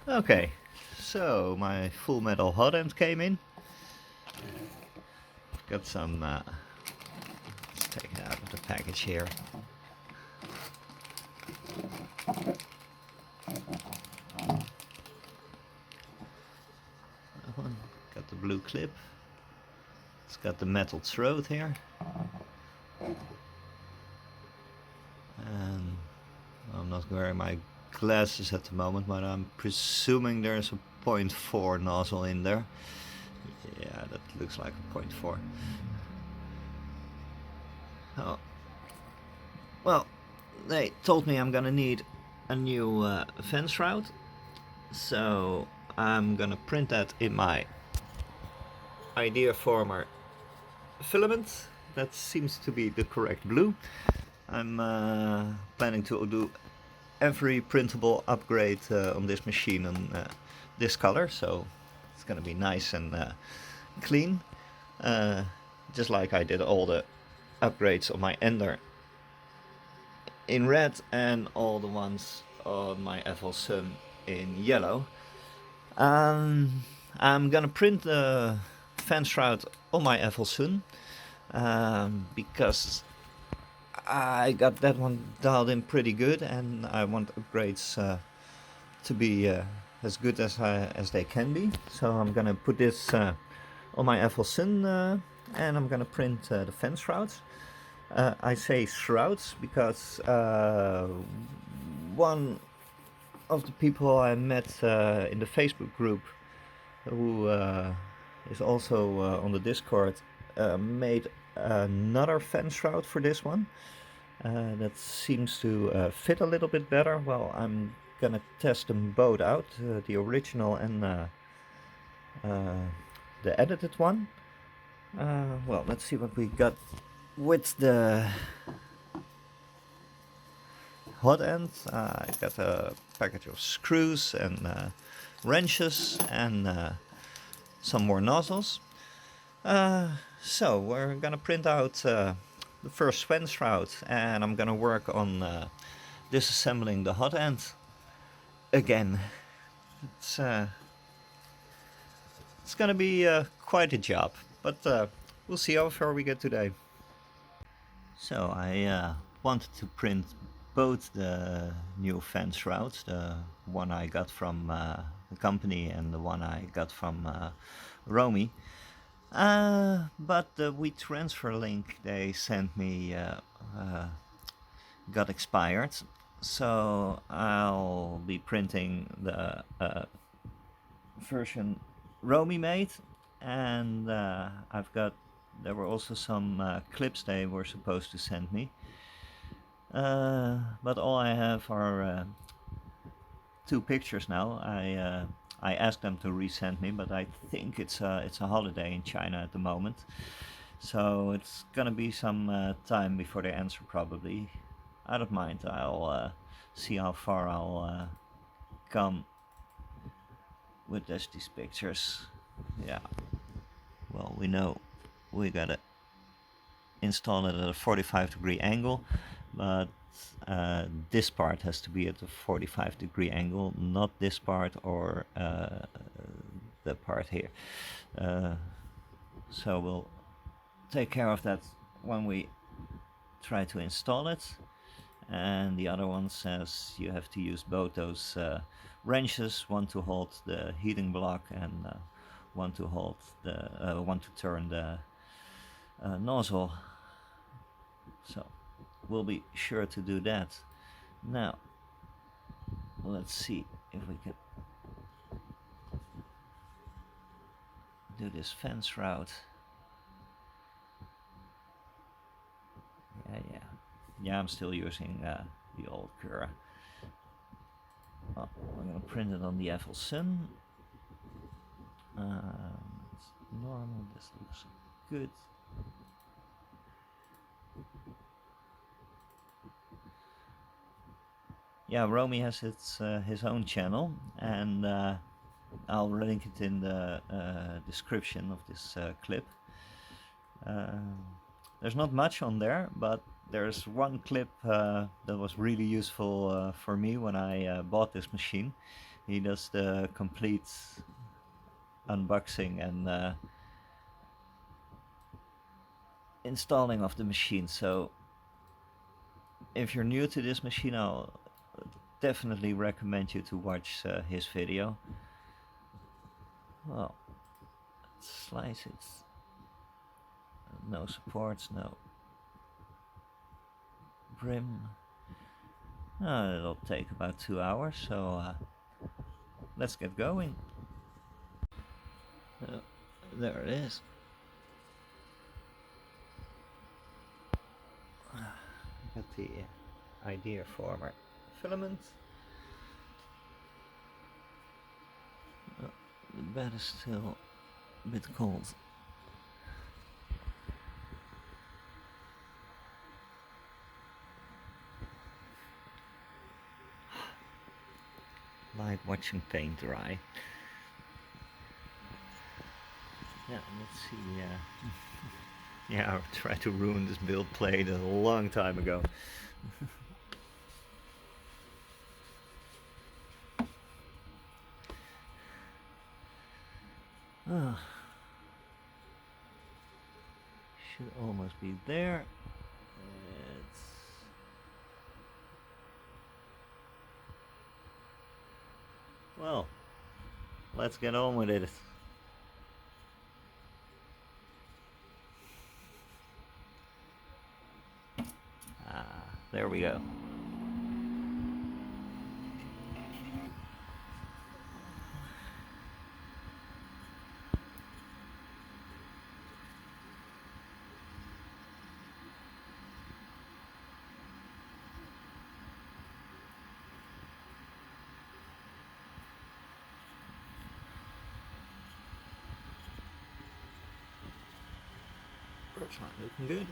Okay, so my full metal hot end came in. Got some, let's take it out of the package here. That one, got the blue clip. It's got the metal throat here. And I'm not wearing my glasses at the moment, but I'm presuming there's a 0.4 nozzle in there. Yeah, that looks like a 0.4. Oh. Well, they told me I'm gonna need a new fan shroud, so I'm gonna print that in my IdeaFormer filament. That seems to be the correct blue. I'm planning to do every printable upgrade on this machine on this color, so it's gonna be nice and clean, just like I did all the upgrades on my Ender in red and all the ones on my FL Sun in yellow. I'm gonna print the fan shroud on my FL Sun because I got that one dialed in pretty good, and I want upgrades to be as good as they can be. So I'm gonna put this on my FL Sun and I'm gonna print the fan shrouds. I say shrouds because one of the people I met in the Facebook group, who is also on the Discord, made another fan shroud for this one that seems to fit a little bit better. Well, I'm gonna test them both out, the original and the edited one. Well, let's see what we got with the hot end. I got a package of screws and wrenches and some more nozzles. So we're gonna print out the first fan shroud, and I'm gonna work on disassembling the hot end again. It's gonna be quite a job, but we'll see how far we get today. So I wanted to print both the new fan shrouds, the one I got from the company and the one I got from Romy. But the WeTransfer link they sent me got expired, so I'll be printing the version Romy made, and there were also some clips they were supposed to send me, but all I have are 2 pictures now. I asked them to resend me, but I think it's a holiday in China at the moment, so it's gonna be some time before they answer probably. I don't mind. I'll see how far I'll come with just these pictures. Yeah. Well, we know we gotta install it at a 45-degree angle, but this part has to be at a 45-degree angle, not this part or the part here. So we'll take care of that when we try to install it. And the other one says you have to use both those wrenches, one to hold the heating block and one to hold the one to turn the nozzle. So we'll be sure to do that. Now let's see if we can do this fan shroud. Yeah, I'm still using the old Cura. Well, I'm gonna print it on the FL Sun. It's normal. This looks good. Yeah, Romy has his own channel, and I'll link it in the description of this clip. There's not much on there, but there's one clip that was really useful for me when I bought this machine, he does the complete unboxing and installing of the machine. So if you're new to this machine, I'll definitely recommend you to watch his video. Well, let's slice it. No supports, no brim. It'll take about 2 hours, so let's get going. There it is. Got the IdeaFormer filament. The bed is still a bit cold. Like watching paint dry. Yeah, let's see. Yeah, I tried to ruin this build plate a long time ago. Should almost be there. Well, let's get on with it. There we go. It's not looking good.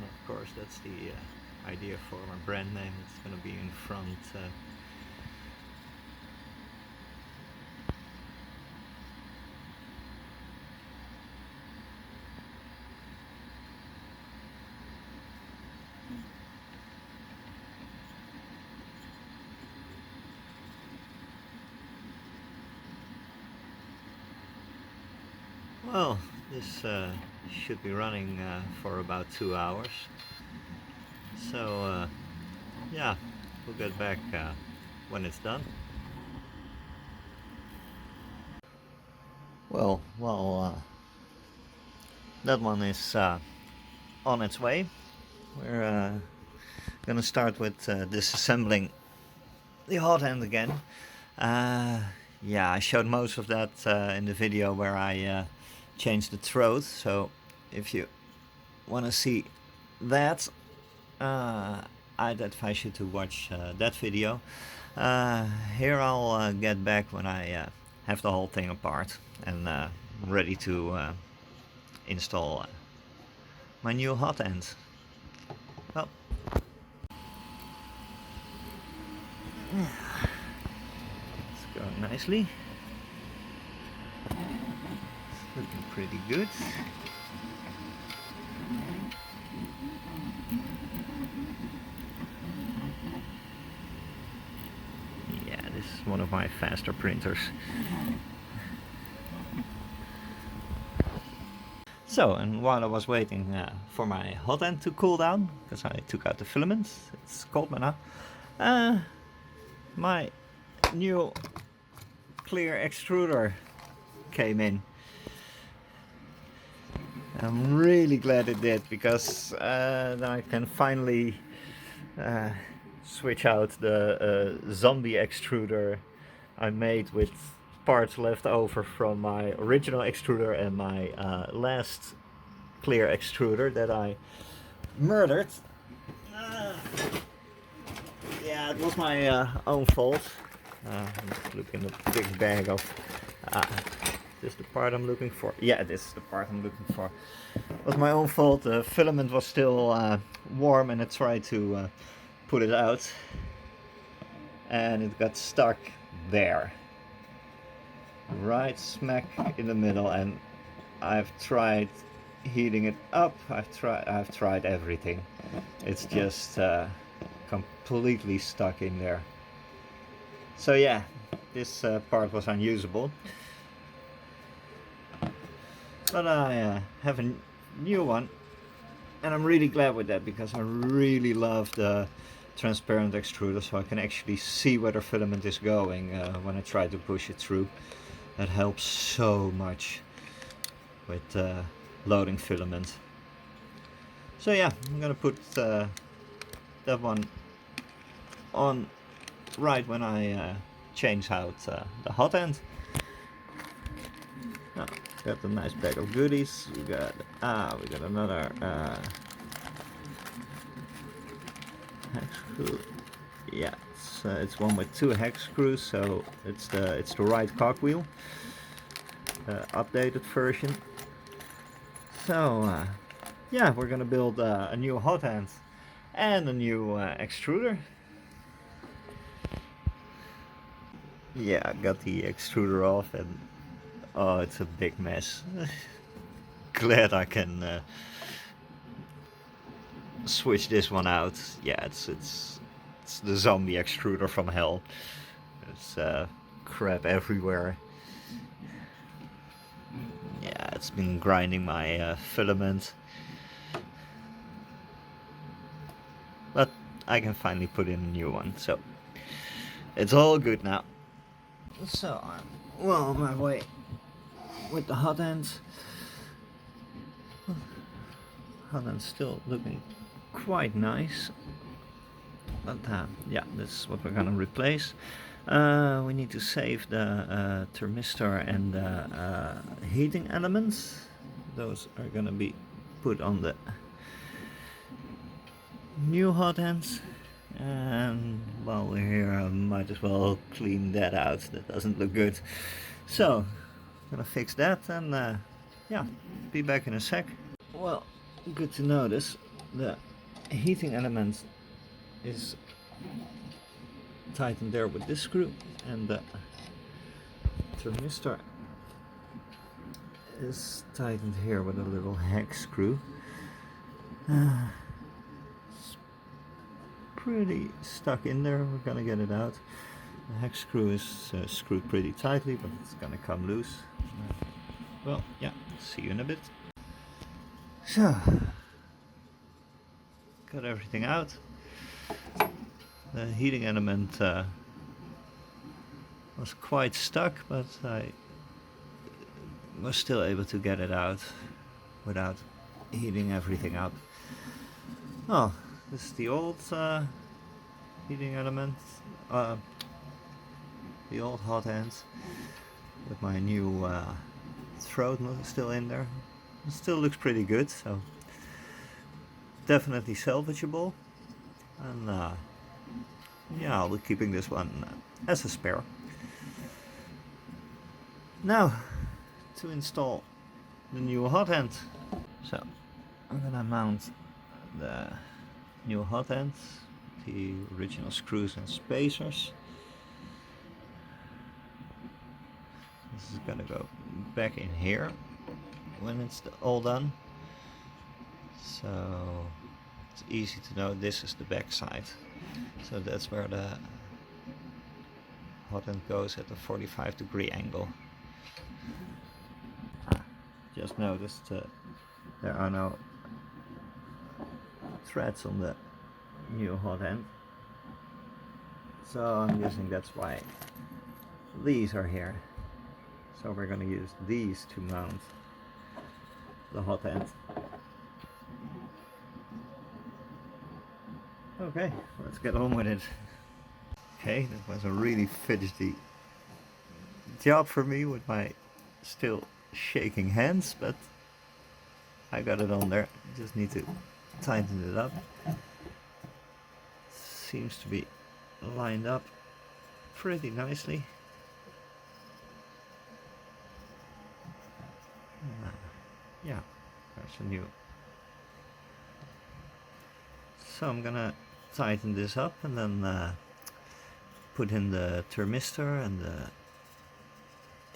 Of course, that's the IdeaFormer brand name. It's going to be in front. Well, this should be running for about 2 hours. So yeah, we'll get back when it's done. Well, that one is on its way. We're gonna start with disassembling the hot end again. Yeah, I showed most of that in the video where I changed the throat, so if you want to see that, I'd advise you to watch that video. Here I'll get back when I have the whole thing apart and ready to install my new hot end. Well, it's going nicely. It's looking pretty good. Yeah, this is one of my faster printers. So, and while I was waiting for my hot end to cool down, because I took out the filaments, it's cold by now, my new clear extruder came in. I'm really glad it did, because then I can finally switch out the zombie extruder I made with parts left over from my original extruder and my last clear extruder that I murdered. Yeah, it was my own fault. Look in the big bag of this is the part I'm looking for. Yeah, this is the part I'm looking for. It was my own fault. The filament was still warm and I tried to put it out and it got stuck there, right smack in the middle, and I've tried heating it up, I've tried everything. It's just completely stuck in there. So yeah, this part was unusable. But I have a new one, and I'm really glad with that, because I really love the transparent extruder, so I can actually see where the filament is going when I try to push it through. That helps so much with loading filament. So yeah, I'm gonna put that one on right when I change out the hot end. Now, got a nice bag of goodies. We got another hex screw. Yeah, it's one with 2 hex screws, so it's the right cogwheel, updated version. So yeah, we're gonna build a new hot end and a new extruder. Yeah, I got the extruder off and oh, it's a big mess. Glad I can switch this one out. Yeah, it's the zombie extruder from hell. There's crap everywhere. Yeah, it's been grinding my filament. But I can finally put in a new one, so it's all good now. So I'm well on my way with the hot ends. Hot end's still looking quite nice. But yeah, this is what we're gonna replace. We need to save the thermistor and the heating elements. Those are gonna be put on the new hot ends. And while we're here, I might as well clean that out. That doesn't look good. So, I'm gonna fix that and yeah, be back in a sec. Well, good to notice the heating element is tightened there with this screw, and the thermistor is tightened here with a little hex screw. It's pretty stuck in there. We're gonna get it out. The hex screw is screwed pretty tightly, but it's gonna come loose. Well, yeah, see you in a bit. So, got everything out. The heating element was quite stuck, but I was still able to get it out without heating everything up. Oh, this is the old heating element, the old hot end with my new throat still in there. It still looks pretty good, so definitely salvageable. And yeah, I'll be keeping this one as a spare. Now, to install the new hot end. So, I'm gonna mount the new hot end, the original screws and spacers. This is gonna go back in here when it's all done. So, it's easy to know this is the back side. So that's where the hot end goes at a 45-degree angle. Just noticed there are no threads on the new hot end, so I'm guessing that's why these are here. So we're gonna use these to mount the hot end. Okay, let's get on with it. Okay, that was a really fidgety job for me with my still shaking hands, but I got it on there. Just need to tighten it up. Seems to be lined up pretty nicely. Yeah, there's a new. So I'm gonna tighten this up and then put in the thermistor and the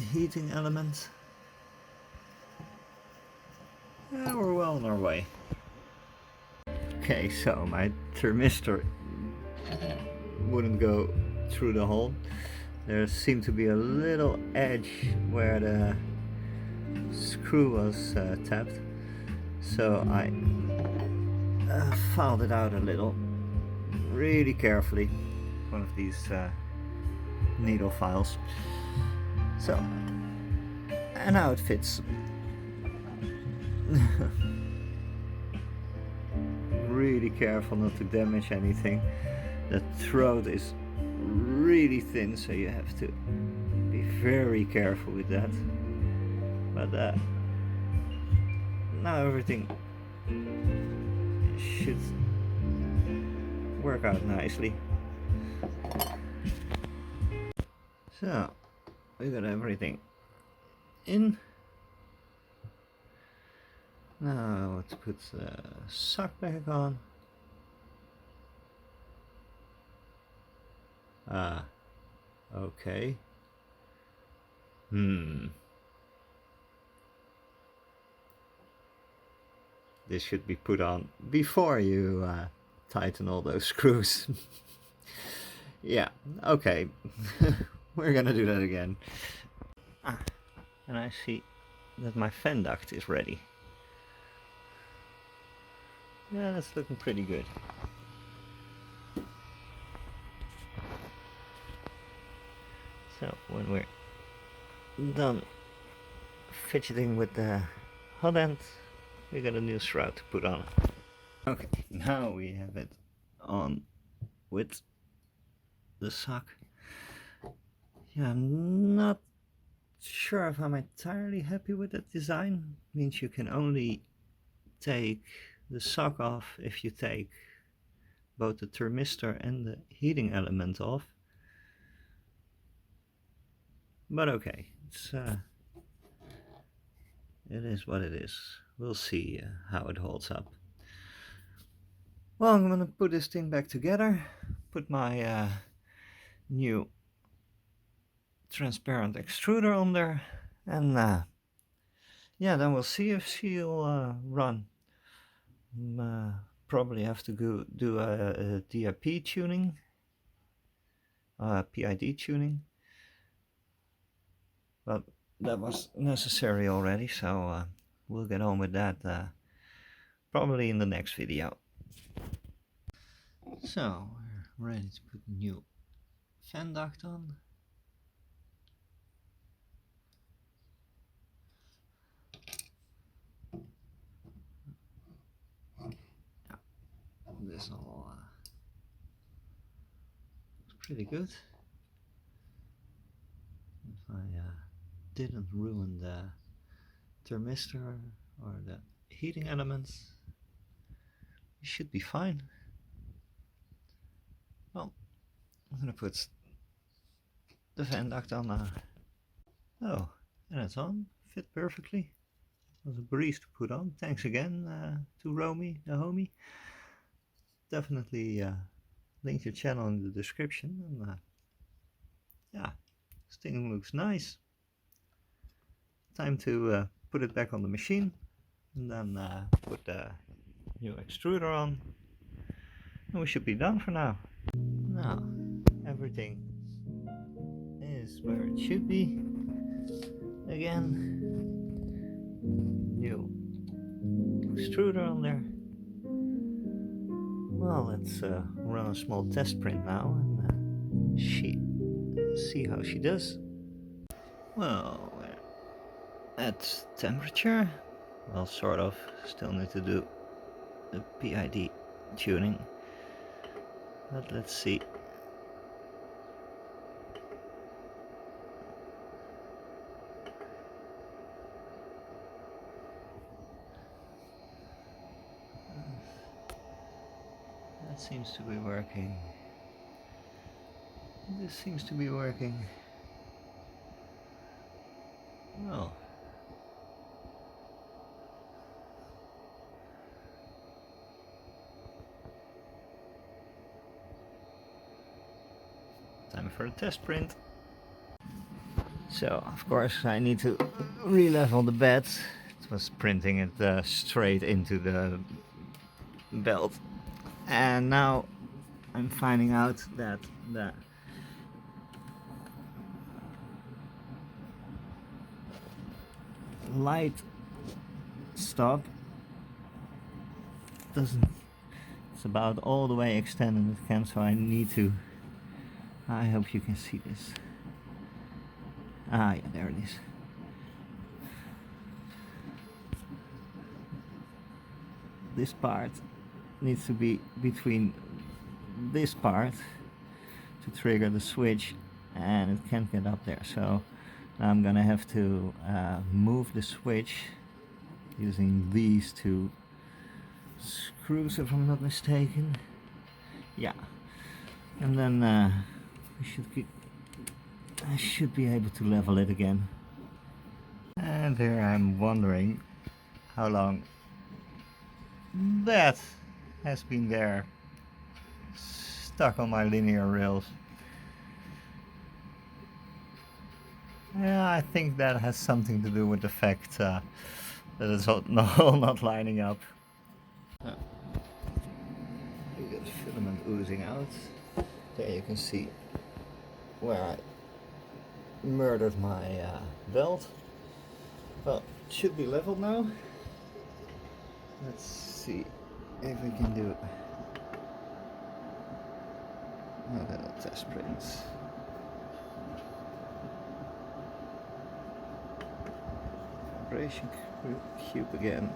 heating element. Yeah, we're well on our way. Okay, so my thermistor wouldn't go through the hole. There seemed to be a little edge where the screw was tapped, so I filed it out a little, really carefully, one of these needle files. So, and now it fits. Really careful not to damage anything. The throat is really thin, so you have to be very careful with that. But now everything should work out nicely. So we got everything in. Now let's put the sock back on. Okay. This should be put on before you tighten all those screws. Yeah, okay. We're gonna do that again. And I see that my fan duct is ready. Yeah, that's looking pretty good. So when we're done fidgeting with the hot end, we got a new shroud to put on. Okay, now we have it on with the sock. Yeah, I'm not sure if I'm entirely happy with that design. It means you can only take the sock off if you take both the thermistor and the heating element off. But okay, it is what it is. We'll see how it holds up. Well, I'm gonna put this thing back together, put my new transparent extruder on there, and yeah, then we'll see if she'll run. Probably have to go do a DIP tuning, PID tuning, but that was necessary already, so we'll get on with that probably in the next video. So we're ready to put the new fan duct on. This all looks pretty good. If I didn't ruin the thermistor or the heating elements, it should be fine. Well, I'm gonna put the fan duct on now. Oh, and it's on, fit perfectly. It was a breeze to put on. Thanks again to Romy, the homie. Definitely link your channel in the description. And yeah, this thing looks nice. Time to put it back on the machine and then put the new extruder on, and we should be done for now. Now everything is where it should be again. New extruder on there. Well, let's run a small test print now and see how she does. Well, at temperature, well, sort of. Still need to do the PID tuning, but let's see. That seems to be working. This seems to be working. Well. Time for a test print. So, of course, I need to re-level the bed. It was printing it straight into the belt. And now I'm finding out that the light stop doesn't, it's about all the way extended it can, so I need to, I hope you can see this. Ah, yeah, there it is. This part needs to be between this part to trigger the switch, and it can't get up there, so now I'm gonna have to move the switch using these two screws, if I'm not mistaken. Yeah, and then I should be able to level it again. And here I'm wondering how long that has been there, stuck on my linear rails. Yeah, I think that has something to do with the fact that it's all not lining up. You get filament oozing out. There you can see where I murdered my belt. Well, it should be leveled now. Let's see if we can do a little test prints. Vibration cube again.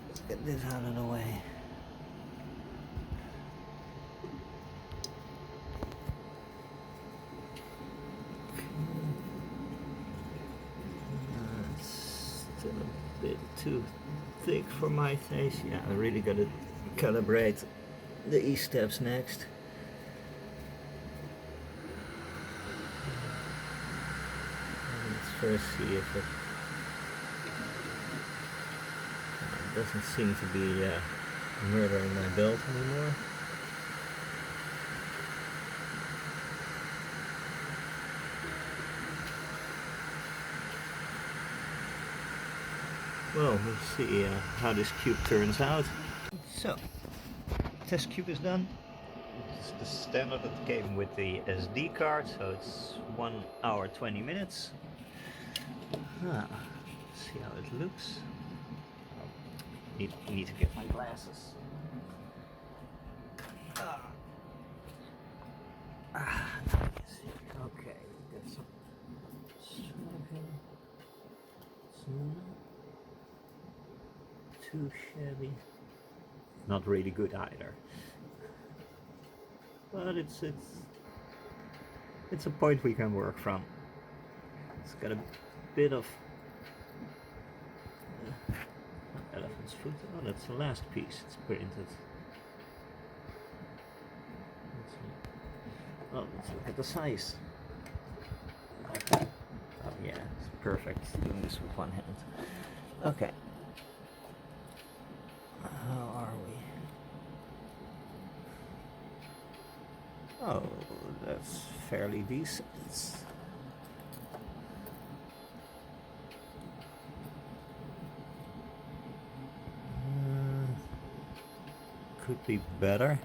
Let's get this out of the way. Still a bit too thick for my taste. Yeah, I really gotta calibrate the E-steps next. Let's first see if it doesn't seem to be murdering my belt anymore. Well, we'll see how this cube turns out. So, test cube is done. It's the standard that came with the SD card, so it's 1 hour 20 minutes. Let's see how it looks. Need to get my glasses. Okay, got some striking. Too shabby. Not really good either. But it's a point we can work from. It's got a bit of elephant's foot. Oh, that's the last piece. It's printed. Let's look at the size. Oh yeah, it's perfect. Doing this with one hand. Okay. How are we? Oh, that's fairly decent. Could be better.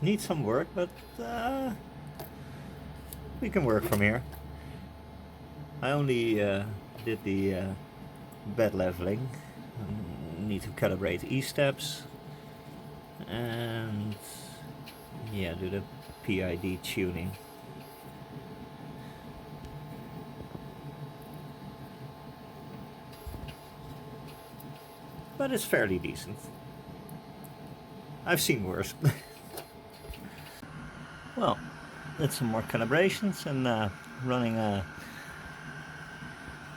Needs some work, but we can work from here. I only did the bed leveling. Need to calibrate E-steps and yeah, do the PID tuning. But it's fairly decent. I've seen worse. Well, did some more calibrations and running a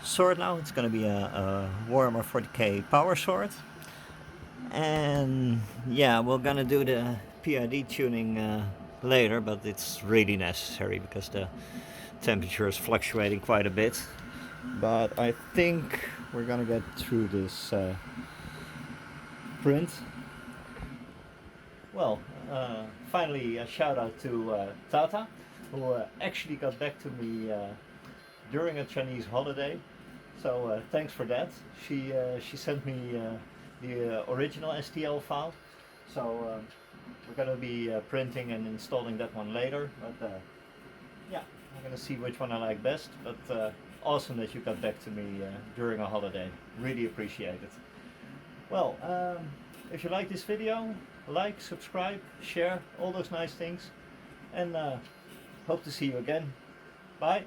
sword now. It's going to be a Warhammer 40k power sword. And yeah, we're going to do the PID tuning later, but it's really necessary because the temperature is fluctuating quite a bit. But I think we're going to get through this print. Well, finally a shout out to Tata, who actually got back to me during a Chinese holiday. So thanks for that. She sent me the original STL file. So we're going to be printing and installing that one later. But yeah, I'm going to see which one I like best. But awesome that you got back to me during a holiday. Really appreciate it. Well, if you like this video, like, subscribe, share, all those nice things. And hope to see you again. Bye.